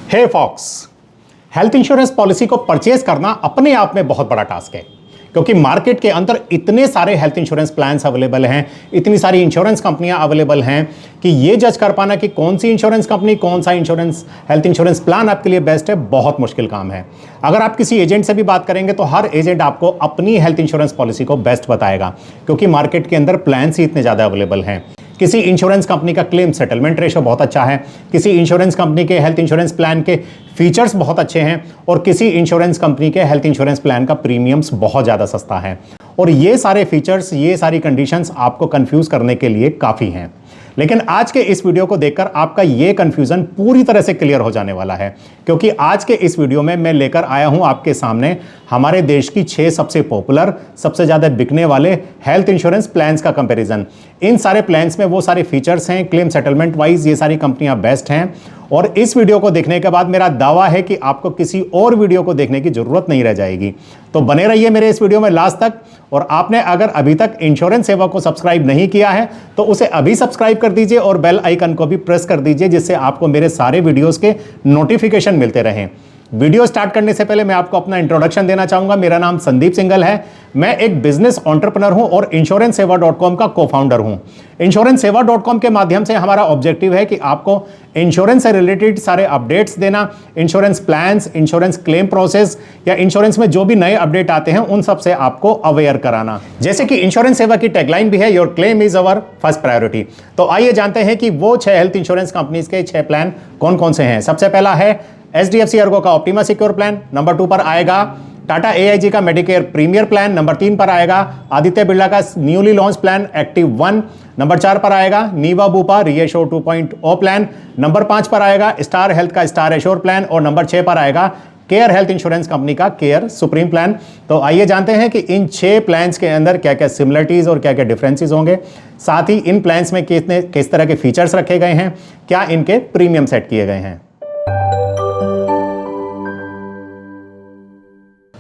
हे fox, health insurance policy को purchase करना अपने आप में बहुत बड़ा टास्क है, क्योंकि मार्केट के अंदर इतने सारे हेल्थ इंश्योरेंस प्लान्स अवेलेबल हैं, इतनी सारी इंश्योरेंस कंपनियां अवेलेबल हैं कि ये जज कर पाना कि कौन सी इंश्योरेंस कंपनी, कौन सा हेल्थ इंश्योरेंस प्लान आपके लिए बेस्ट है, बहुत मुश्किल काम है। अगर आप किसी एजेंट से भी बात करेंगे तो हर एजेंट आपको अपनी हेल्थ इंश्योरेंस पॉलिसी को बेस्ट बताएगा, क्योंकि मार्केट के अंदर प्लान्स ही इतने ज़्यादा अवेलेबल हैं। किसी इंश्योरेंस कंपनी का क्लेम सेटलमेंट रेशो बहुत अच्छा है, किसी इंश्योरेंस कंपनी के हेल्थ इंश्योरेंस प्लान के फीचर्स बहुत अच्छे हैं, और किसी इंश्योरेंस कंपनी के हेल्थ इंश्योरेंस प्लान का प्रीमियम्स बहुत ज़्यादा सस्ता है। और ये सारे फीचर्स, ये सारी कंडीशंस आपको कंफ्यूज करने के लिए काफ़ी हैं। लेकिन आज के इस वीडियो को देखकर आपका ये कंफ्यूजन पूरी तरह से क्लियर हो जाने वाला है, क्योंकि आज के इस वीडियो में मैं लेकर आया हूं आपके सामने हमारे देश की 6 सबसे पॉपुलर, सबसे ज़्यादा बिकने वाले हेल्थ इंश्योरेंस प्लान्स का कंपैरिजन। इन सारे प्लान्स में वो सारे फीचर्स हैं, क्लेम सेटलमेंट वाइज ये सारी कंपनियां बेस्ट हैं। और इस वीडियो को देखने के बाद मेरा दावा है कि आपको किसी और वीडियो को देखने की जरूरत नहीं रह जाएगी। तो बने रहिए मेरे इस वीडियो में लास्ट तक। और आपने अगर अभी तक इंश्योरेंस सेवा को सब्सक्राइब नहीं किया है तो उसे अभी सब्सक्राइब कर दीजिए और बेल आइकन को भी प्रेस कर दीजिए, जिससे आपको मेरे सारे वीडियोस के नोटिफिकेशन मिलते रहें। वीडियो स्टार्ट करने से पहले मैं आपको अपना इंट्रोडक्शन देना चाहूंगा। मेरा नाम संदीप सिंघल है। मैं एक बिजनेस एंटरप्रेन्योर हूं और insurancesewa.com का को-फाउंडर हूं। insurancesewa.com के माध्यम से हमारा ऑब्जेक्टिव है कि आपको इंश्योरेंस से रिलेटेड सारे अपडेट्स देना, insurance plans, insurance claim process या इंश्योरेंस में जो भी नए अपडेट आते हैं उन सब से आपको अवेयर कराना। जैसे कि इंश्योरेंस सेवा की टैगलाइन भी है, your claim is our first priority. तो आइए जानते हैं कि वो 6 हेल्थ इंश्योरेंस कंपनीज के 6 प्लान कौन कौन से हैं। सबसे पहला है HDFC अर्गो का ऑप्टिमा सिक्योर प्लान। नंबर 2 पर आएगा टाटा AIG का मेडिकेयर प्रीमियर प्लान। नंबर 3 पर आएगा आदित्य बिरला का newly launch plan active 1। Number 4 पर आएगा नीवा बुपा रीएश्योर 2.0 प्लान। नंबर 5 पर आएगा स्टार हेल्थ का स्टार एश्योर प्लान। और नंबर 6 पर आएगा केयर हेल्थ इंश्योरेंस कंपनी का केयर सुप्रीम प्लान। तो आइए जानते हैं कि इन 6 प्लान्स के अंदर क्या क्या सिमिलरिटीज और क्या क्या डिफरेंसेस होंगे, साथ ही इन प्लान्स में किस तरह के फीचर्स रखे गए हैं, क्या इनके प्रीमियम सेट किए गए हैं।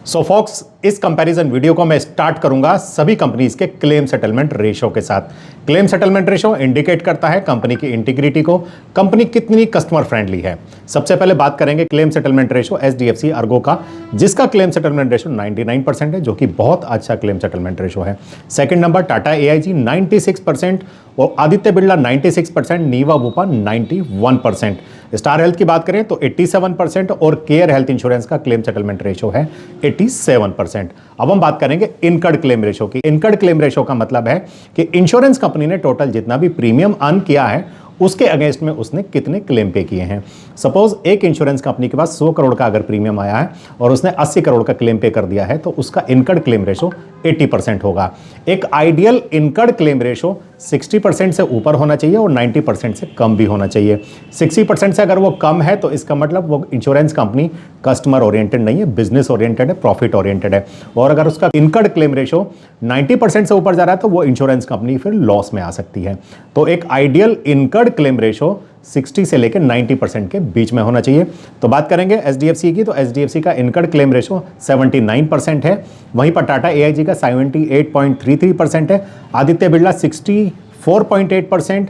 सो फॉक्स, इस कंपैरिजन वीडियो को मैं स्टार्ट करूंगा सभी कंपनीज के क्लेम सेटलमेंट रेशो के साथ। क्लेम सेटलमेंट रेशो इंडिकेट करता है कंपनी की इंटीग्रिटी को, कंपनी कितनी कस्टमर फ्रेंडली है। सबसे पहले बात करेंगे claim settlement ratio HDFC Ergo का, जिसका क्लेम सेटलमेंट रेशो 99% है, जो कि बहुत अच्छा क्लेम सेटलमेंट रेशो है। सेकंड नंबर टाटा AIG 96% और Aditya Birla 96%, Niva Bupa 91%। Star Health की बात करें तो 87% और केयर हेल्थ इंश्योरेंस का क्लेम सेटलमेंट रेशो है 87%। अब हम बात करेंगे इनकर्ड क्लेम रेशो की। इनकर्ड क्लेम रेशो का मतलब है कि इंश्योरेंस कंपनी ने टोटल जितना भी प्रीमियम अर्न किया है उसके अगेंस्ट में उसने कितने क्लेम पे किए हैं। सपोज एक इंश्योरेंस कंपनी के पास 100 करोड़ का अगर प्रीमियम आया है और उसने 80 करोड़ का क्लेम पे कर दिया है तो उसका इनकर्ड क्लेम रेशो 80% होगा। एक आइडियल इनकर्ड क्लेम रेशो 60% से ऊपर होना चाहिए और 90% से कम भी होना चाहिए। 60% से अगर वो कम है तो इसका मतलब वो इंश्योरेंस कंपनी कस्टमर ओरिएंटेड नहीं है, बिजनेस ओरिएंटेड है, प्रॉफिट ओरिएंटेड है। और अगर उसका इनकर्ड क्लेम रेशो 90% से ऊपर जा रहा है तो वो इंश्योरेंस कंपनी फिर लॉस में आ सकती है। तो एक आइडियल इनकर्ड क्लेम रेशो 60 से लेकर 90% के बीच में होना चाहिए। तो बात करेंगे HDFC की, तो HDFC का इनकर्ड क्लेम रेशो 79% है। वहीं पर टाटा AIG का 78.33% है, Aditya Birla 64.8%,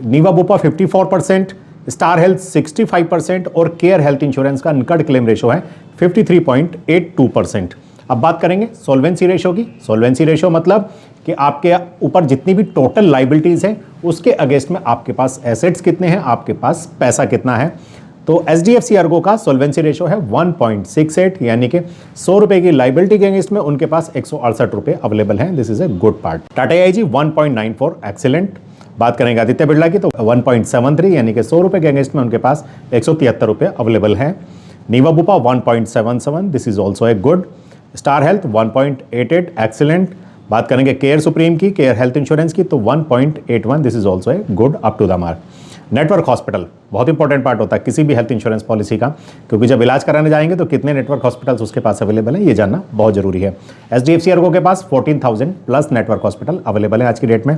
Niva Bupa 54%, Star Health 65% और केयर हेल्थ इंश्योरेंस का इनकर्ड क्लेम रेशो है 53.82%। अब बात करेंगे सोल्वेंसी रेशो की। सोल्वेंसी रेशो मतलब कि आपके ऊपर जितनी भी टोटल लाइबिलिटीज हैं उसके अगेंस्ट में आपके पास एसेट्स कितने हैं, आपके पास पैसा कितना है। तो HDFC अर्गो का सोल्वेंसी रेशो है 1.68, यानी कि 100 रुपए की लाइबिलिटी के अगेंस्ट में उनके पास 168 रुपए अवेलेबल हैं। This is a good part. Tata AIG 1.94, excellent. बात करेंगे आदित्य बिरला की तो 1.73, यानी कि 100 रुपए के अगेंस्ट में उनके पास 173 रुपए अवेलेबल हैं। Niva Bupa 1.77, this is also a good. Star Health 1.88, excellent. बात करेंगे केयर सुप्रीम की, केयर हेल्थ इंश्योरेंस की, तो 1.81, this is also a good, up to the mark. Network hospital बहुत इंपॉर्टेंट पार्ट होता है किसी भी हेल्थ इंश्योरेंस पॉलिसी का, क्योंकि जब इलाज कराने जाएंगे तो कितने नेटवर्क हॉस्पिटल्स उसके पास अवेलेबल है ये जानना बहुत जरूरी है। HDFC अर्गो के पास 14,000 प्लस नेटवर्क हॉस्पिटल अवेलेबल है आज की डेट में।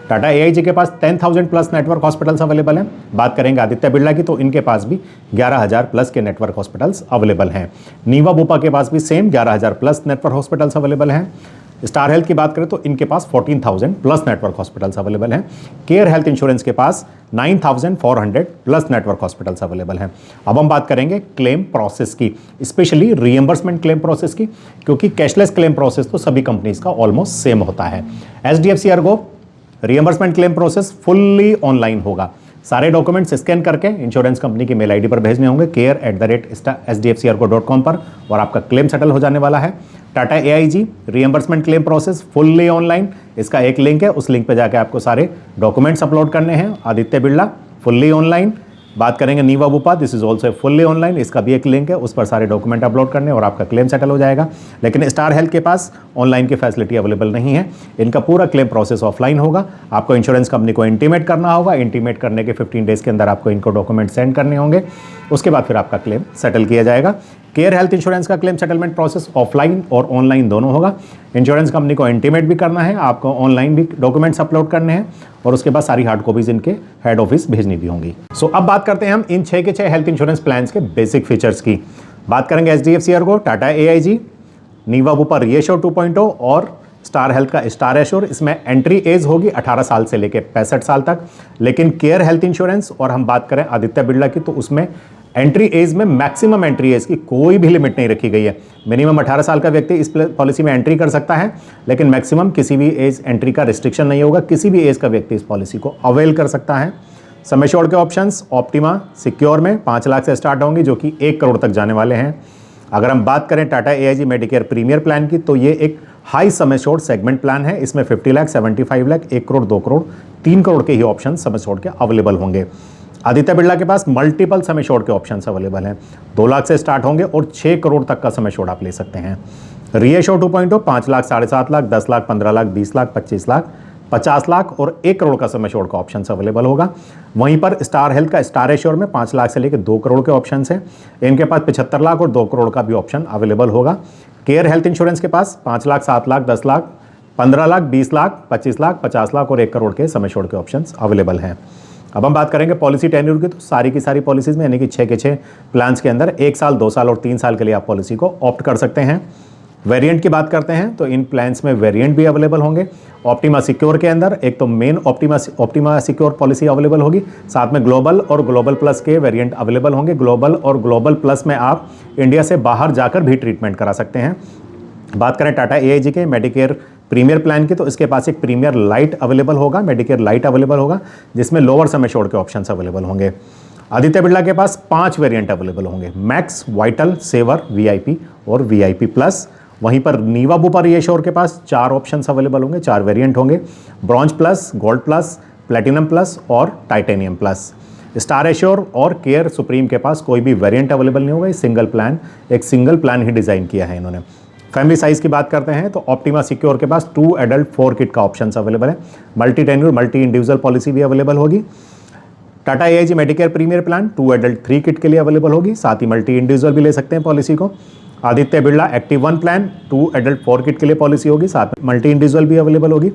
टाटा AIG के पास 10,000 प्लस नेटवर्क हॉस्पिटल्स अवेलेबल हैं। बात करेंगे आदित्य बिरला की तो इनके पास भी 11,000 प्लस के नेटवर्क हॉस्पिटल्स अवेलेबल हैं। नीवा बुपा के पास भी same 11,000 plus network hospitals available हैं। स्टार हेल्थ की बात करें तो इनके पास 14,000 प्लस नेटवर्क हॉस्पिटल्स अवेलेबल हैं। केयर हेल्थ इंश्योरेंस के पास 9,400 प्लस नेटवर्क हॉस्पिटल्स अवेलेबल हैं। अब हम बात करेंगे क्लेम प्रोसेस की, स्पेशली रीएम्बर्समेंट क्लेम प्रोसेस की, क्योंकि कैशलेस क्लेम प्रोसेस तो सभी कंपनीज का ऑलमोस्ट सेम होता है। HDFC Ergo reimbursement claim process fully online होगा। सारे डॉक्यूमेंट्स स्कैन करके इंश्योरेंस कंपनी की मेल आईडी पर भेजने होंगे care@hdfcargo.com पर, और आपका क्लेम सेटल हो जाने वाला है। Tata AIG reimbursement claim process fully online, इसका एक लिंक है, उस लिंक पे जाके आपको सारे डॉक्यूमेंट्स अपलोड करने हैं। Aditya Birla fully online. बात करेंगे Niva Bupa, this is also fully online, इसका भी एक लिंक है, उस पर सारे डॉक्यूमेंट अपलोड करने और आपका क्लेम सेटल हो जाएगा। लेकिन स्टार हेल्थ के पास ऑनलाइन की फैसिलिटी अवेलेबल नहीं है, इनका पूरा क्लेम प्रोसेस ऑफलाइन होगा। आपको इंश्योरेंस कंपनी को इंटीमेट करना होगा, इंटीमेट करने के 15 डेज के अंदर आपको इनको डॉक्यूमेंट सेंड करने होंगे, उसके बाद फिर आपका क्लेम सेटल किया जाएगा। केयर हेल्थ इंश्योरेंस का क्लेम सेटलमेंट प्रोसेस ऑफलाइन और ऑनलाइन दोनों होगा। इंश्योरेंस कंपनी को इंटीमेट भी करना है, आपको ऑनलाइन भी डॉक्यूमेंट्स अपलोड करने हैं, और उसके बाद सारी हार्ड कॉपीज इनके हेड ऑफिस भेजनी भी होंगी। सो अब बात करते हैं हम इन 6 के 6 हेल्थ इंश्योरेंस प्लान्स के बेसिक फीचर्स की। बात करेंगे HDFC Ergo, Tata AIG, Niva Bupa ReAssure 2.0 और स्टार हेल्थ का स्टार एश्योर। इसमें एंट्री एज होगी 18 साल से लेकर 65 साल तक। लेकिन केयर हेल्थ इंश्योरेंस और हम बात करें आदित्य बिरला की, तो उसमें एंट्री एज में मैक्सिमम एंट्री एज की कोई भी लिमिट नहीं रखी गई है। मिनिमम 18 साल का व्यक्ति इस पॉलिसी में एंट्री कर सकता है, लेकिन मैक्सिमम किसी भी एज एंट्री का रिस्ट्रिक्शन नहीं होगा, किसी भी एज का व्यक्ति इस पॉलिसी को अवेल कर सकता है। सम एश्योर्ड के ऑप्शंस ऑप्टिमा सिक्योर में 5 लाख से स्टार्ट होंगी, जो कि 1 करोड़ तक जाने वाले हैं। अगर हम बात करें Tata AIG Medicare Premier plan की, तो ये एक high sum assured segment plan है। इसमें 50 लाख, 75 लाख, 1 करोड़, 2 करोड़, 3 करोड़ के ही ऑप्शन सम एश्योर्ड के अवेलेबल होंगे। आदित्य बिरला के पास मल्टीपल सम एश्योर्ड के ऑप्शंस अवेलेबल हैं, 2 लाख से स्टार्ट होंगे और 6 करोड़ तक का सम एश्योर्ड आप ले सकते हैं। रीएश्योर 2.0 5 लाख, 7.5 लाख, 10 लाख, 15 लाख, 20 लाख, 25 लाख, 50 लाख और 1 करोड़ का सम एश्योर्ड का ऑप्शन अवेलेबल होगा। वहीं पर स्टार हेल्थ का स्टार एश्योर में 5 लाख से लेकर 2 करोड़ के ऑप्शन हैं। इनके पास 75 लाख और 2 करोड़ का भी ऑप्शन अवेलेबल होगा। केयर हेल्थ इंश्योरेंस के पास 5 लाख, 7 लाख, 10 लाख, 15 लाख, 20 लाख, 25 लाख, 50 लाख और 1 करोड़ के सम एश्योर्ड के ऑप्शन अवेलेबल हैं। अब हम बात करेंगे पॉलिसी टेन्योर की, तो सारी की सारी पॉलिसीज में यानी कि 6 के 6 प्लान्स के अंदर 1 साल, 2 साल और 3 साल के लिए आप पॉलिसी को ऑप्ट कर सकते हैं। वेरिएंट की बात करते हैं तो इन प्लान्स में वेरिएंट भी अवेलेबल होंगे। ऑप्टिमा सिक्योर के अंदर एक तो main optima secure policy available होगी, साथ में ग्लोबल और ग्लोबल प्लस के वेरिएंट अवेलेबल होंगे। ग्लोबल और ग्लोबल प्लस में आप इंडिया से बाहर जाकर भी ट्रीटमेंट करा सकते हैं। बात करें टाटा एआईजी के मेडिकेयर प्रीमियर प्लान की, तो इसके पास एक प्रीमियर लाइट अवेलेबल होगा, मेडिकेयर लाइट अवेलेबल होगा, जिसमें लोअर सम एश्योर्ड के ऑप्शंस अवेलेबल होंगे। आदित्य बिरला के पास 5 वेरिएंट अवेलेबल होंगे, मैक्स, वाइटल, सेवर, वीआईपी और वीआईपी प्लस। वहीं पर नीवा बुपा रीएश्योर के पास 4 ऑप्शंस अवेलेबल होंगे, 4 वेरिएंट होंगे, bronze plus, gold plus, platinum plus और टाइटेनियम प्लस। स्टार एश्योर और केयर सुप्रीम के पास कोई भी वेरिएंट अवेलेबल नहीं होगा, एक सिंगल प्लान ही डिज़ाइन किया है इन्होंने। फैमिली साइज की बात करते हैं तो ऑप्टिमा सिक्योर के पास 2 एडल्ट 4 किड का ऑप्शन अवेलेबल है। Multi tenure, multi individual policy भी अवेलेबल होगी। Tata AIG Medicare Premier plan 2 adult 3 kid के लिए अवेलेबल होगी, साथ ही मल्टी इंडिविजुअल भी ले सकते हैं पॉलिसी को। Aditya Birla Activ 1 plan 2 adult 4 kid के लिए पॉलिसी होगी, साथ में मल्टी इंडिविजुअल भी अवेलेबल होगी।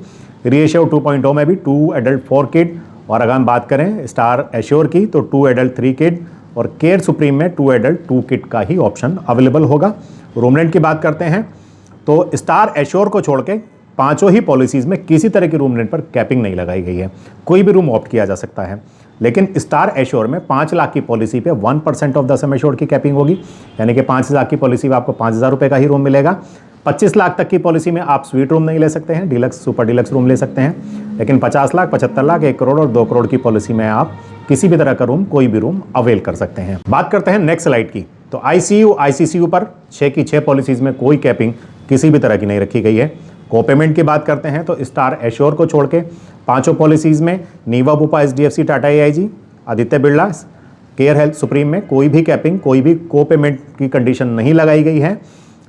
रीएश्योर 2.0 में भी 2 एडल्ट 4 किड, और अगर हम बात करें स्टार एश्योर की तो 2 एडल्ट 3 किड, और केयर सुप्रीम में 2 एडल्ट 2 किड का ही ऑप्शन अवेलेबल होगा। रूम रेंट की बात करते हैं तो स्टार एश्योर को छोड़ के पांचों ही पॉलिसीज में किसी तरह की रूम रेंट पर कैपिंग नहीं लगाई गई है, कोई भी रूम ऑप्ट किया जा सकता है। लेकिन स्टार एश्योर में 5 लाख की पॉलिसी पे 1% ऑफ द सम एश्योर्ड की कैपिंग होगी, यानी कि 5 लाख की पॉलिसी में आपको 5,000 रुपये का ही रूम मिलेगा। 25 लाख तक की पॉलिसी में आप स्वीट रूम नहीं ले सकते हैं, डीलक्स, सुपर डीलक्स रूम ले सकते हैं। लेकिन 50 लाख, 75 लाख, 1 करोड़ और 2 करोड़ की पॉलिसी में आप किसी भी तरह का रूम, कोई भी रूम अवेल कर सकते हैं। बात करते हैं नेक्स्ट स्लाइड की, तो आईसीयू, आईसीसीयू पर 6 की 6 पॉलिसीज में कोई कैपिंग किसी भी तरह की नहीं रखी गई है। कोपेमेंट की बात करते हैं तो स्टार एश्योर को छोड़ के पांचों पॉलिसीज में Niva Bupa, HDFC, Tata AIG, Aditya Birla, Care Health Supreme में कोई भी कैपिंग, कोई भी कोपेमेंट की कंडीशन नहीं लगाई गई है।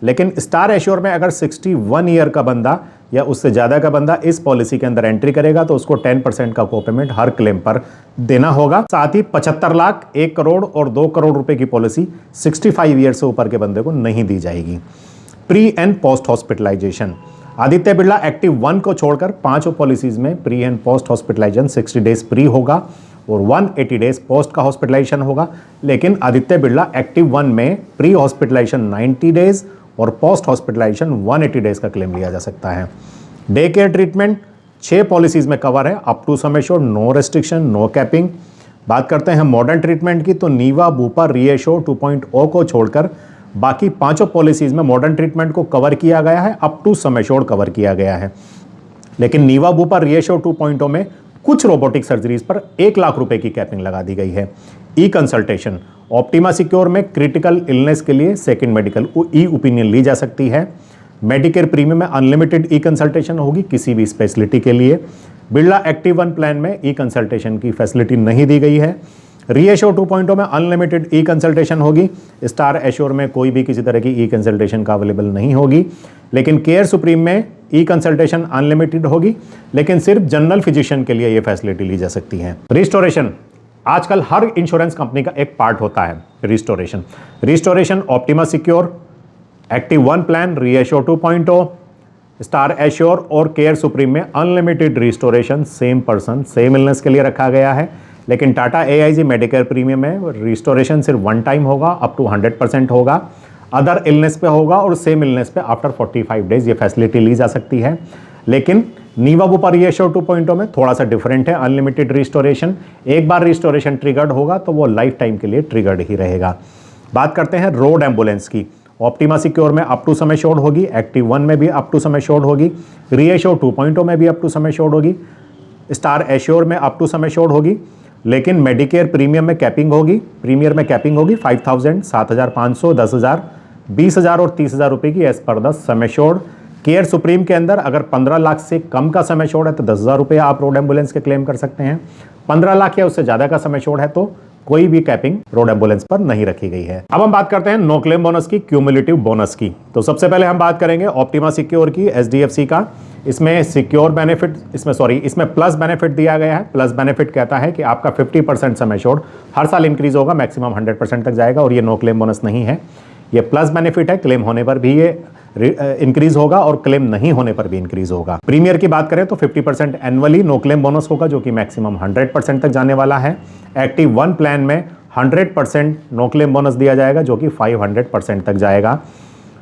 लेकिन स्टार एश्योर में अगर 61 ईयर का बंदा या उससे ज़्यादा का बंदा इस पॉलिसी के अंदर एंट्री करेगा तो उसको 10% का कोपेमेंट हर क्लेम पर देना होगा। साथ ही 75 लाख, 1 करोड़ और 2 करोड़ रुपए की पॉलिसी 65 ईयर से ऊपर के बंदे को नहीं दी जाएगी। Pre and post hospitalization, Aditya Birla Activ 1 को छोड़कर पांचों पॉलिसीज में pre and post hospitalization 60 days pre होगा और 180 डेज पोस्ट का हॉस्पिटलाइजेशन होगा। लेकिन आदित्य बिरला एक्टिव 1 में प्री हॉस्पिटलाइजेशन 90 डेज और पोस्ट हॉस्पिटलाइजेशन 180 डेज का क्लेम लिया जा सकता है। डे केयर ट्रीटमेंट 6 पॉलिसीज में कवर है, up to sum assured, no restriction, no capping. बात करते हैं मॉडर्न ट्रीटमेंट की, तो नीवा, बूपा, रीएश्योर 2.0 को छोड़कर बाकी 5 पॉलिसीज में मॉडर्न ट्रीटमेंट को कवर किया गया है, up to sum assured cover किया गया है। लेकिन नीवा, बूपा, रीएश्योर 2.0 में कुछ रोबोटिक सर्जरीज पर 1 लाख रुपए की कैपिंग लगा दी गई है। ई कंसल्टेशन ऑप्टिमा सिक्योर में क्रिटिकल इलनेस के लिए सेकंड मेडिकल ई ओपिनियन ली जा सकती है। मेडिकेयर प्रीमियम में अनलिमिटेड ई कंसल्टेशन होगी किसी भी स्पेशलिटी के लिए। बिरला एक्टिव 1 प्लान में ई कंसल्टेशन की फैसिलिटी नहीं दी गई है। रीएश्योर 2.0 में अनलिमिटेड ई कंसल्टेशन होगी। स्टार एश्योर में कोई भी किसी तरह की ई कंसल्टेशन का अवेलेबल नहीं होगी। लेकिन केयर सुप्रीम में ई कंसल्टेशन अनलिमिटेड होगी, लेकिन सिर्फ जनरल फिजिशियन के लिए यह फैसिलिटी ली जा सकती है। रिस्टोरेशन आजकल हर इंश्योरेंस कंपनी का एक पार्ट होता है। Restoration optima secure, active 1 plan, reassure 2.0, star assure और केयर सुप्रीम में unlimited restoration same person same illness के लिए रखा गया है। लेकिन टाटा एआईजी मेडिकेयर प्रीमियम में रिस्टोरेशन सिर्फ 1 टाइम होगा, अप टू 100% होगा, अदर इलनेस पे होगा और सेम इलनेस पे आफ्टर 45 डेज ये फैसिलिटी ली जा सकती है। लेकिन नीवा, बूपा, रीएश्योर 2.0 में थोड़ा सा डिफरेंट है, अनलिमिटेड रिस्टोरेशन। एक बार रिस्टोरेशन ट्रिगर्ड होगा तो वो लाइफ टाइम के लिए ट्रिगर्ड ही रहेगा। बात करते हैं रोड एम्बुलेंस की। ऑप्टिमा सिक्योर में अप टू सम एश्योर्ड होगी, एक्टिव 1 में भी अप टू सम एश्योर्ड होगी, रीएश्योर 2.0 में भी अप टू सम एश्योर्ड होगी, स्टार एश्योर में अप टू सम एश्योर्ड होगी। लेकिन मेडिकेयर प्रीमियम में कैपिंग होगी, प्रीमियर में कैपिंग होगी 5000, 7500, 10,000, 20,000 और 30,000 रुपए की as per the sum assured. Care Supreme के अंदर अगर 15 लाख से कम का सम एश्योर्ड है तो 10,000 रुपये आप रोड एम्बुलेंस के क्लेम कर सकते हैं। 15 लाख या उससे ज़्यादा का सम एश्योर्ड है तो कोई भी कैपिंग रोड एम्बुलेंस पर नहीं रखी गई है। अब हम बात करते हैं नो क्लेम बोनस की, क्यूमुलेटिव बोनस की। तो सबसे पहले हम बात करेंगे ऑप्टिमा सिक्योर की, एचडीएफसी का। इसमें सिक्योर बेनिफिट, इसमें प्लस बेनिफिट दिया गया है। प्लस बेनिफिट कहता है कि आपका 50% सम एश्योर्ड हर साल इंक्रीज होगा, मैक्सिमम 100% तक जाएगा, और ये नो क्लेम बोनस नहीं है, ये प्लस बेनिफिट है। क्लेम होने पर भी ये इंक्रीज होगा और क्लेम नहीं होने पर भी इंक्रीज होगा। प्रीमियर की बात करें तो 50% एनुअली नो क्लेम बोनस होगा, जो कि मैक्सिमम 100% तक जाने वाला है। एक्टिव 1 प्लान में 100% नो क्लेम बोनस दिया जाएगा, जो कि 500% तक जाएगा।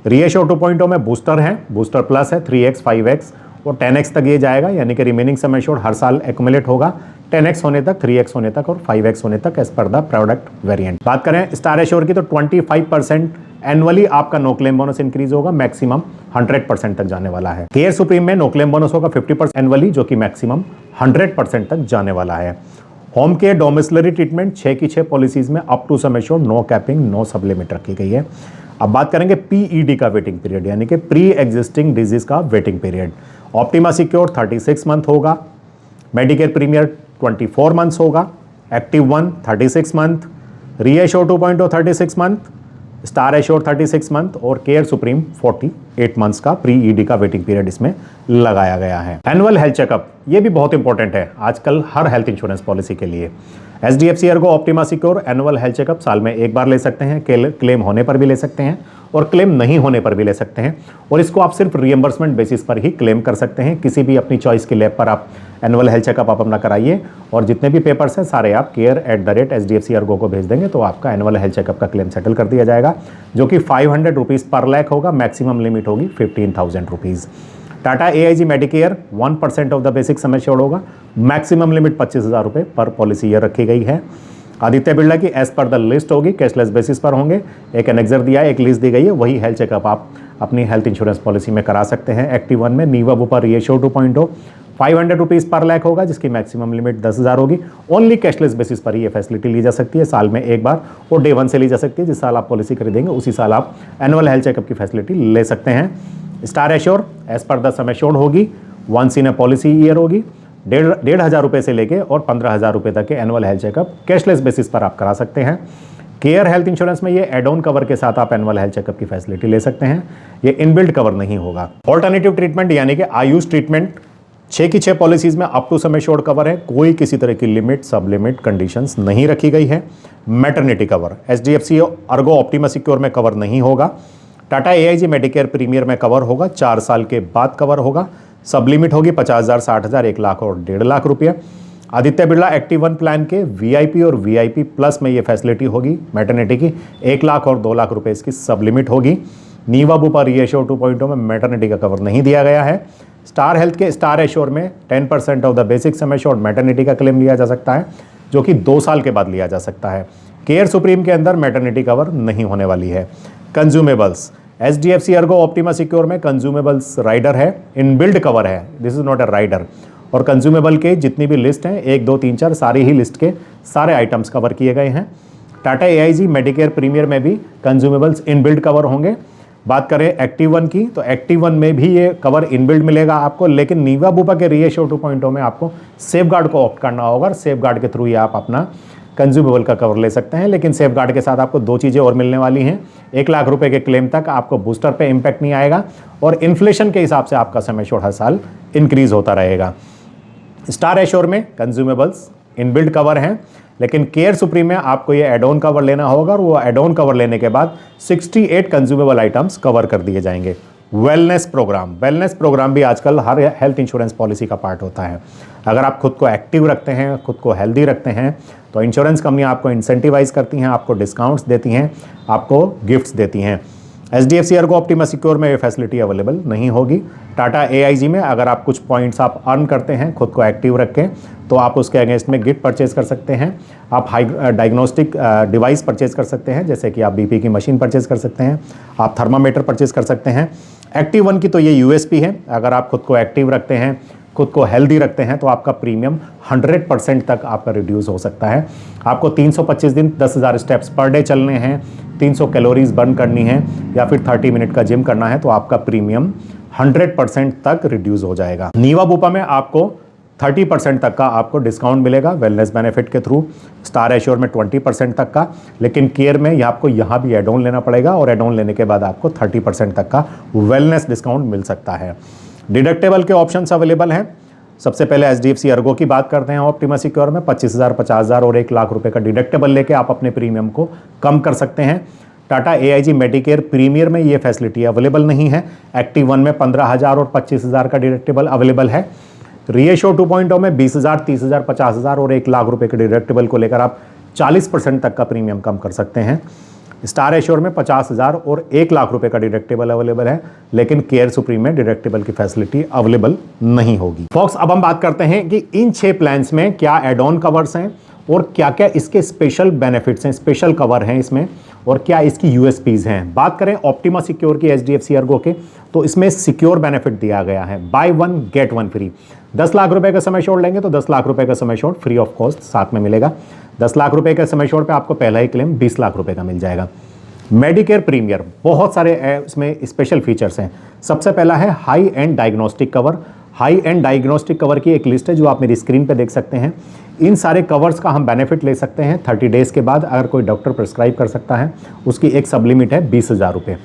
रीएश्योर 2.0 में बूस्टर है, बूस्टर प्लस है, 3x, 5x और 10x तक ये जाएगा, यानी कि रिमेनिंग सम एश्योर्ड हर साल एक्युमुलेट होगा 10x होने तक, 3x होने तक और 5x होने तक as per the product variant. बात करें स्टार एश्योर की तो 25% एनुअली आपका नो क्लेम बोनस इंक्रीज होगा, मैक्सिमम 100% तक जाने वाला है। केयर सुप्रीम में नो क्लेम बोनस होगा 50% एनुअली, जो कि मैक्सिमम 100% तक जाने वाला है। होम केयर डोमिसिलरी ट्रीटमेंट 6 की 6 पॉलिसीज में up to sum assured, no capping, no sub limit रखी गई है। अब बात करेंगे पीईडी का वेटिंग पीरियड, यानी कि प्री एग्जिस्टिंग डिजीज का waiting period. Optima secure 36 month होगा, मेडिकेयर प्रीमियर 24 मंथ्स होगा, active 1 36 month, reassure 2.0 36 month, star assure 36 month और केयर सुप्रीम 48 मंथ्स का प्री ईडी का वेटिंग पीरियड इसमें लगाया गया है। एनुअल हेल्थ चेकअप ये भी बहुत इंपॉर्टेंट है आजकल हर हेल्थ इंश्योरेंस पॉलिसी के लिए। HDFC Ergo Optima secure annual health checkup साल में एक बार ले सकते हैं, क्लेम होने पर भी ले सकते हैं और क्लेम नहीं होने पर भी ले सकते हैं, और इसको आप सिर्फ रीएम्बर्समेंट बेसिस पर ही क्लेम कर सकते हैं। किसी भी अपनी चॉइस की लैब पर आप एनुअल हेल्थ चेकअप आप अपना कराइए और जितने भी पेपर्स हैं सारे आप care@HDFC अर्गो को भेज देंगे तो आपका एनुअल हेल्थ चेकअप का क्लेम सेटल कर दिया जाएगा, जो कि 500 रुपीज़ पर लाख होगा, मैक्सिमम लिमिट होगी 15,000 rupees. Tata AIG Medicare 1% of the basic sum assured होगा, मैक्सिमम लिमिट 25,000 रुपये पर पॉलिसी ईयर रखी गई है। आदित्य बिरला की एज पर द लिस्ट होगी, कैशलेस बेसिस पर होंगे, एक एनेक्सर दिया है, एक लिस्ट दी गई है, वही हेल्थ चेकअप आप अपनी हेल्थ इंश्योरेंस पॉलिसी में करा सकते हैं। एक्टिव 1 में नीवा बुपा रीएश्योर 2.0 500 रुपीज़ पर लाख होगा, जिसकी मैक्सिमम लिमिट 10,000 होगी। ओनली कैशलेस बेसिस पर ही ये फैसिलिटी ली जा सकती है, साल में एक बार, और डे 1 से ली जा सकती है। जिस साल आप पॉलिसी खरीदेंगे उसी साल आप एनुअल हेल्थ चेकअप की फैसिलिटी ले सकते हैं। Star Assure as per the sum assured होगी, once in a policy year होगी, 1,500 रुपये से लेके और 15,000 रुपये तक के annual health checkup cashless basis पर आप करा सकते हैं। केयर हेल्थ इंश्योरेंस में ये एड ऑन कवर के साथ आप एनुअल हेल्थ चेकअप की फैसिलिटी ले सकते हैं, ये इनबिल्ट कवर नहीं होगा। ऑल्टरनेटिव ट्रीटमेंट यानी कि आयुष ट्रीटमेंट 6 की 6 पॉलिसीज में up to sum assured cover है, कोई किसी तरह की लिमिट सब लिमिट कंडीशंस नहीं रखी गई है। Maternity cover HDFC Ergo Optima Secure में कवर नहीं होगा, टाटा एआईजी मेडिकेयर प्रीमियर में कवर होगा, 4 साल के बाद कवर होगा, सब लिमिट होगी 50,000, 60,000, 1 लाख और 1.5 लाख रुपये। आदित्य बिरला एक्टिव 1 प्लान के वीआईपी और वीआईपी प्लस में ये फैसिलिटी होगी मैटरनिटी की, 1 लाख और 2 लाख रुपए इसकी सब लिमिट होगी। नीवा बुपा रीएश्योर 2.0 में मैटरनिटी का कवर नहीं दिया गया है। स्टार हेल्थ के स्टार एश्योर में 10% of the basic sum assured maternity का क्लेम लिया जा सकता है, जो कि 2 साल के बाद लिया जा सकता है। केयर सुप्रीम के अंदर मैटरनिटी कवर नहीं होने वाली है। Consumables, HDFC Ergo Optima Secure में कंज्यूमेबल्स राइडर है, इनबिल्ड कवर है, this is not a rider. और कंज्यूमेबल के जितनी भी लिस्ट हैं 1 2 3 4 सारी ही लिस्ट के सारे आइटम्स कवर किए गए हैं। टाटा एआईजी मेडिकेयर प्रीमियर में भी कंज्यूमेबल्स इनबिल्ड कवर होंगे। बात करें एक्टिव 1 की, तो एक्टिव 1 में भी ये कवर इनबिल्ड मिलेगा आपको, लेकिन नीवा बुपा के रीएश्योर 2.0 में आपको सेफगार्ड को ऑप्ट करना होगा और सेफगार्ड के थ्रू ही आप अपना कंज्यूमेबल का कवर ले सकते हैं। लेकिन सेफगार्ड के साथ आपको 2 चीज़ें और मिलने वाली हैं। 1 लाख रुपए के क्लेम तक आपको बूस्टर पे इम्पैक्ट नहीं आएगा और इन्फ्लेशन के हिसाब से आपका सम एश्योर्ड हर साल इंक्रीज होता रहेगा। स्टार एश्योर में कंज्यूमेबल्स इनबिल्ड कवर हैं, लेकिन केयर सुप्रीम में आपको ये एड ऑन कवर लेना होगा और वो एड ऑन कवर लेने के बाद 68 कंज्यूमेबल आइटम्स कवर कर दिए जाएंगे। वेलनेस प्रोग्राम भी आजकल हर हेल्थ इंश्योरेंस पॉलिसी का पार्ट होता है। अगर आप खुद को एक्टिव रखते हैं, खुद को हेल्दी रखते हैं, तो इंश्योरेंस कंपनियां आपको इंसेंटिवाइज करती हैं, आपको डिस्काउंट्स देती हैं, आपको गिफ्ट्स देती हैं। एचडीएफसी अर्गो ऑप्टिमा सिक्योर में ये फैसिलिटी अवेलेबल नहीं होगी। टाटा एआईजी में अगर आप कुछ पॉइंट्स आप अर्न करते हैं खुद को एक्टिव रख के, तो आप उसके अगेंस्ट में गिफ्ट परचेज कर सकते हैं। आप हाई डायग्नोस्टिक डिवाइस परचेज कर सकते हैं, जैसे कि आप बीपी की मशीन परचेज कर सकते हैं, आप थर्मामीटर परचेज कर सकते हैं। एक्टिव 1 की तो ये यूएसपी है, अगर आप खुद को एक्टिव रखते हैं, खुद को हेल्दी रखते हैं, तो आपका प्रीमियम 100% तक आपका रिड्यूस हो सकता है। आपको 325 दिन 10,000 स्टेप्स पर डे चलने हैं, 300 कैलोरीज बर्न करनी है या फिर 30 मिनट का जिम करना है, तो आपका प्रीमियम 100% तक रिड्यूस हो जाएगा। नीवा बुपा में आपको 30% तक का आपको डिस्काउंट मिलेगा वेलनेस बेनिफिट के थ्रू, स्टार एश्योर में 20% तक का, लेकिन केयर में आपको यहाँ भी एड ऑन लेना पड़ेगा और एड ऑन लेने के बाद आपको 30% तक का वेलनेस डिस्काउंट मिल सकता है। डिडक्टेबल के ऑप्शंस अवेलेबल हैं। सबसे पहले एचडीएफसी अर्गो की बात करते हैं। ऑप्टिमा सिक्योर में 25,000, 50,000 और 1 लाख रुपए का डिडक्टेबल लेके आप अपने प्रीमियम को कम कर सकते हैं। टाटा एआईजी मेडिकेयर प्रीमियर में ये फैसिलिटी अवेलेबल नहीं है। एक्टिव 1 में 15,000 और 25,000 का डिडक्टेबल अवेलेबल है। रीएश्योर 2.0 में 20,000, 30,000, 50,000 और 1 लाख रुपए के डिडक्टेबल को लेकर आप 40% तक का प्रीमियम कम कर सकते हैं। स्टार एश्योर में 50,000 और 1 लाख रुपए का डिडक्टेबल अवेलेबल है, लेकिन केयर सुप्रीम में डिडक्टेबल की फैसिलिटी अवेलेबल नहीं होगी। फॉक्स, अब हम बात करते हैं कि इन 6 प्लान्स में क्या एड ऑन कवर्स हैं और क्या क्या इसके स्पेशल बेनिफिट्स हैं, स्पेशल कवर हैं इसमें, और क्या इसकी यूएसपीज हैं। बात करें ऑप्टिमा सिक्योर की, एचडीएफसी अर्गो के, तो इसमें सिक्योर बेनिफिट दिया गया है, बाय 1 गेट 1 फ्री। 10 लाख रुपए का सम एश्योर्ड लेंगे तो 10 लाख रुपए का sum assured free of cost साथ में मिलेगा। 10 लाख रुपए का सम एश्योर्ड पे आपको पहला ही क्लेम 20 लाख रुपए का मिल जाएगा। मेडिकेयर प्रीमियर, बहुत सारे इसमें स्पेशल फीचर्स हैं। सबसे पहला है high and diagnostic cover. High and diagnostic cover की एक लिस्ट है जो आप मेरी स्क्रीन पे देख सकते हैं। इन सारे कवर्स का हम बेनिफिट ले सकते हैं 30 डेज के बाद, अगर कोई डॉक्टर प्रिस्क्राइब कर सकता है। उसकी एक सब लिमिट है 20,000 रुपये।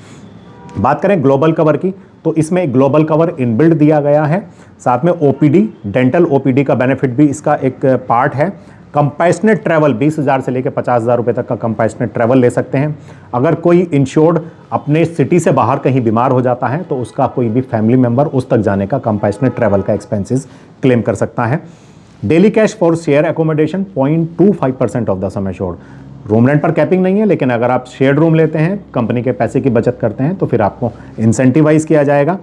बात करें ग्लोबल कवर की, तो इसमें ग्लोबल कवर इनबिल्ड दिया गया है, साथ में ओपीडी, डेंटल ओपीडी का बेनिफिट भी इसका एक पार्ट है। कंपैशनेट ट्रैवल 20,000 से लेकर 50,000 रुपये तक का कंपैशनेट ट्रैवल ले सकते हैं। अगर कोई इंश्योर्ड अपने सिटी से बाहर कहीं बीमार हो जाता है तो उसका कोई भी फैमिली मेंबर उस तक जाने का कंपैशनेट ट्रैवल का एक्सपेंसेस क्लेम कर सकता है। Daily cash for share accommodation 0.25% of the sum assured. Room rent पर कैपिंग नहीं है, लेकिन अगर आप शेयर्ड रूम लेते हैं, कंपनी के पैसे की बचत करते हैं, तो फिर आपको इंसेंटिवाइज किया जाएगा।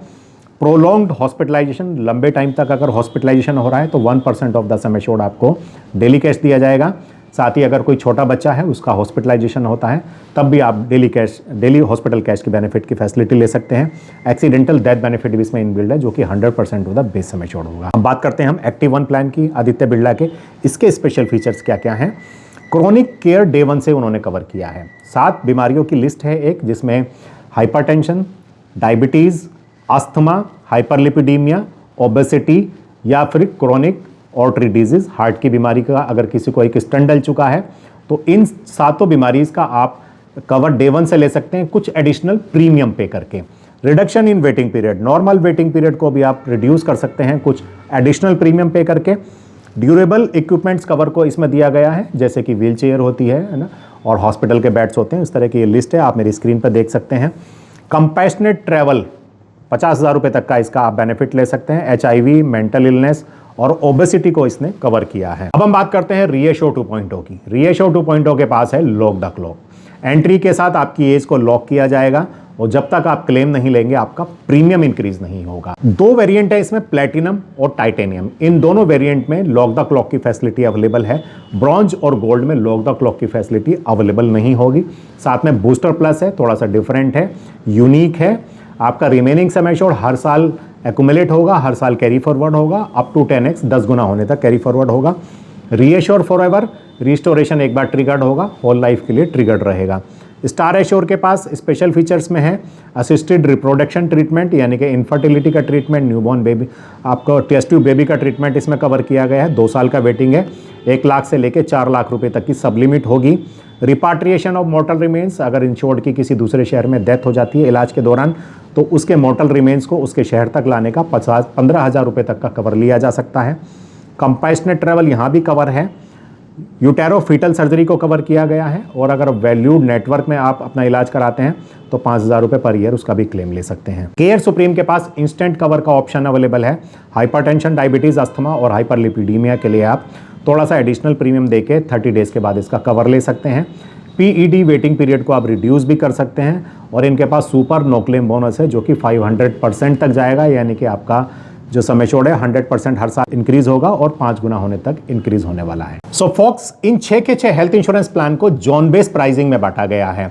प्रोलॉन्ग्ड हॉस्पिटलाइजेशन, लंबे टाइम तक अगर हॉस्पिटलाइजेशन हो रहा है तो 1% ऑफ द सम एश्योर्ड आपको डेली कैश दिया जाएगा। साथ ही अगर कोई छोटा बच्चा है उसका हॉस्पिटलाइजेशन होता है तब भी आप डेली हॉस्पिटल कैश की बेनिफिट की फैसिलिटी ले सकते हैं। एक्सीडेंटल डेथ बेनिफिट भी इसमें इनबिल्ड है, जो कि 100% of the base sum assured होगा। अब बात करते हैं हम एक्टिव 1 प्लान की, आदित्य बिरला के। इसके स्पेशल फीचर्स क्या क्या हैं। क्रोनिक केयर डे 1 से उन्होंने कवर किया है। 7 बीमारियों की लिस्ट है एक, जिसमें hypertension, diabetes, asthma, hyperlipidaemia, obesity या फिर क्रोनिक आर्टरी डिजीज, हार्ट की बीमारी का अगर किसी को एक स्टंट डल चुका है तो इन 7 बीमारीज का आप कवर डे 1 से ले सकते हैं, कुछ एडिशनल प्रीमियम पे करके। Reduction in waiting period, normal waiting period को भी आप रिड्यूस कर सकते हैं कुछ एडिशनल प्रीमियम पे करके। ड्यूरेबल इक्विपमेंट्स कवर को इसमें दिया गया है, जैसे कि व्हील चेयर होती है ना, और हॉस्पिटल के बेड्स होते हैं, इस तरह की ये लिस्ट है, आप मेरी स्क्रीन पर देख सकते हैं। कंपैशनेट ट्रैवल 50,000 रुपये तक का इसका आप बेनिफिट ले सकते हैं। HIV, मेंटल इलनेस और ओबेसिटी को इसने कवर किया है। अब हम बात करते हैं रीएश्योर 2.0 की। रीएश्योर 2.0 के पास है लॉक द क्लॉक। एंट्री के साथ आपकी एज को लॉक किया जाएगा और जब तक आप क्लेम नहीं लेंगे आपका प्रीमियम इंक्रीज नहीं होगा। दो वेरिएंट है इसमें, प्लेटिनम और टाइटेनियम। इन दोनों वेरिएंट में लॉक द क्लॉक की फैसिलिटी अवेलेबल है। ब्रॉन्ज और गोल्ड में लॉक द क्लॉक की फैसिलिटी अवेलेबल नहीं होगी। साथ में बूस्टर प्लस है, थोड़ा सा डिफरेंट है, यूनिक है। आपका रिमेनिंग सम एश्योर्ड हर साल एक्यूमुलेट होगा, हर साल कैरी फॉरवर्ड होगा, अप टू 10x 10 गुना होने तक कैरी फॉरवर्ड होगा। रीएश्योर फॉरएवर, रिस्टोरेशन एक बार ट्रिगर्ड होगा, होल लाइफ के लिए ट्रिगर्ड रहेगा। स्टार एश्योर के पास स्पेशल फीचर्स में है असिस्टेड रिप्रोडक्शन ट्रीटमेंट, यानी कि इनफर्टिलिटी का ट्रीटमेंट, न्यूबॉर्न बेबी, आपको टेस्ट ट्यूब बेबी का ट्रीटमेंट इसमें कवर किया गया है। 2 साल का वेटिंग है। 1 लाख से लेकर 4 लाख रुपए तक की सबलिमिट होगी। रिपाट्रिएशन ऑफ मॉर्टल रिमेन्स, अगर इंश्योर्ड की किसी दूसरे शहर में डेथ हो जाती है इलाज के दौरान, तो उसके मॉर्टल रिमेन्स को उसके शहर तक लाने का 15,000 रुपये तक का कवर लिया जा सकता है। कंपैशनेट ट्रैवल यहाँ भी कवर है। यूटेरो फीटल सर्जरी को कवर किया गया है। और अगर वैल्यूड नेटवर्क में आप अपना इलाज कराते हैं तो 5,000 रुपये पर ईयर उसका भी क्लेम ले सकते हैं। केयर सुप्रीम के पास इंस्टेंट कवर का ऑप्शन अवेलेबल है। हाइपरटेंशन, डायबिटीज, अस्थमा और हाइपरलिपिडीमिया के लिए आप थोड़ा सा एडिशनल प्रीमियम देके 30 डेज के बाद इसका कवर ले सकते हैं। पीईडी वेटिंग पीरियड को आप रिड्यूस भी कर सकते हैं। और इनके पास सुपर नो क्लेम बोनस है जो कि 500% तक जाएगा, यानी कि आपका जो सम एश्योर्ड है 100% हर साल इंक्रीज होगा और 5 गुना होने तक इंक्रीज होने वाला है। सो फॉक्स, इन 6 के 6 हेल्थ इंश्योरेंस प्लान को जोन बेस्ड प्राइसिंग में बांटा गया है।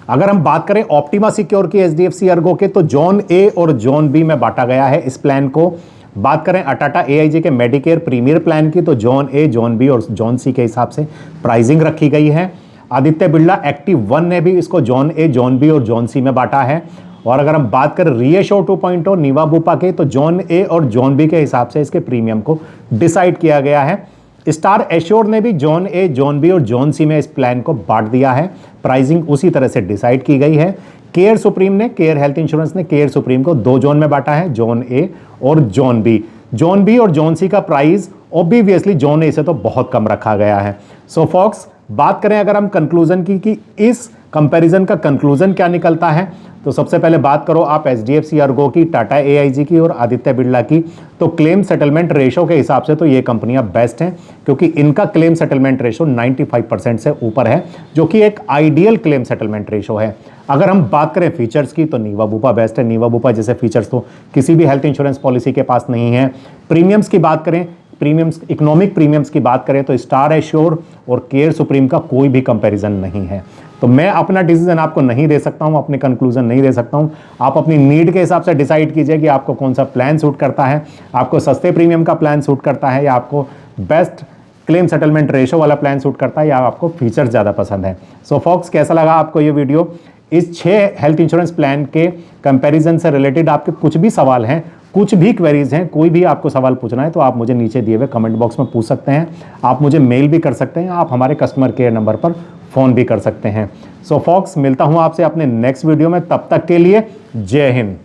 अगर हम बात करें ऑप्टिमा सिक्योर की, एचडीएफसी अर्गो के, तो जोन ए और जोन बी में बांटा गया है इस प्लान को। बात करें टाटा एआईजी के मेडिकेयर प्रीमियर प्लान की, तो जोन ए, जोन बी और जोन सी के हिसाब से प्राइसिंग रखी गई है। आदित्य बिरला एक्टिव 1 ने भी इसको जोन ए, जोन बी और जोन सी में बांटा है। और अगर हम बात करें रीएश्योर 2.0 नीवा बुपा के, तो जोन ए और जोन बी के हिसाब से इसके प्रीमियम को डिसाइड किया गया है। स्टार एश्योर ने भी जोन ए, जोन बी और जोन सी में इस प्लान को बांट दिया है। प्राइसिंग उसी तरह से डिसाइड की गई है। केयर सुप्रीम ने, केयर हेल्थ इंश्योरेंस ने केयर सुप्रीम को 2 जोन में बांटा है, जोन ए और जोन बी। जोन बी और जोन सी का प्राइस ऑब्वियसली जोन ए से तो बहुत कम रखा गया है। सो फॉक्स, बात करें अगर हम कंक्लूजन की कि इस कंपैरिजन का कंक्लूजन क्या निकलता है, तो सबसे पहले बात करो आप एचडीएफसी अर्गो की, टाटा एआईजी की और आदित्य बिरला की, तो क्लेम सेटलमेंट रेशो के हिसाब से तो ये कंपनियां बेस्ट हैं, क्योंकि इनका क्लेम सेटलमेंट रेशो 95% से ऊपर है, जो कि एक आइडियल क्लेम सेटलमेंट रेशो है। अगर हम बात करें फीचर्स की, तो नीवा बुपा बेस्ट है। नीवा बुपा जैसे फीचर्स तो किसी भी हेल्थ इंश्योरेंस पॉलिसी के पास नहीं है। प्रीमियम्स की बात करें, प्रीमियम्स, इकोनॉमिक प्रीमियम्स की बात करें, तो स्टार एश्योर और केयर सुप्रीम का कोई भी कंपैरिजन नहीं है। तो मैं अपना डिसीजन आपको नहीं दे सकता हूं, अपने कंक्लूजन नहीं दे सकता हूं। आप अपनी नीड के हिसाब से डिसाइड कीजिए कि आपको कौन सा प्लान सूट करता है। आपको सस्ते प्रीमियम का प्लान सूट करता है, या आपको बेस्ट क्लेम सेटलमेंट रेशो वाला प्लान सूट करता है, या आपको फीचर्स ज़्यादा पसंद है। सो फॉक्स, कैसा लगा आपको ये वीडियो? इस 6 हेल्थ इंश्योरेंस प्लान के कंपैरिजन से रिलेटेड आपके कुछ भी सवाल हैं, कुछ भी क्वेरीज हैं, कोई भी आपको सवाल पूछना है, तो आप मुझे नीचे दिए हुए कमेंट बॉक्स में पूछ सकते हैं। आप मुझे मेल भी कर सकते हैं, आप हमारे कस्टमर केयर नंबर पर फ़ोन भी कर सकते हैं। सो फॉक्स, मिलता हूं आपसे अपने नेक्स्ट वीडियो में। तब तक के लिए जय हिंद।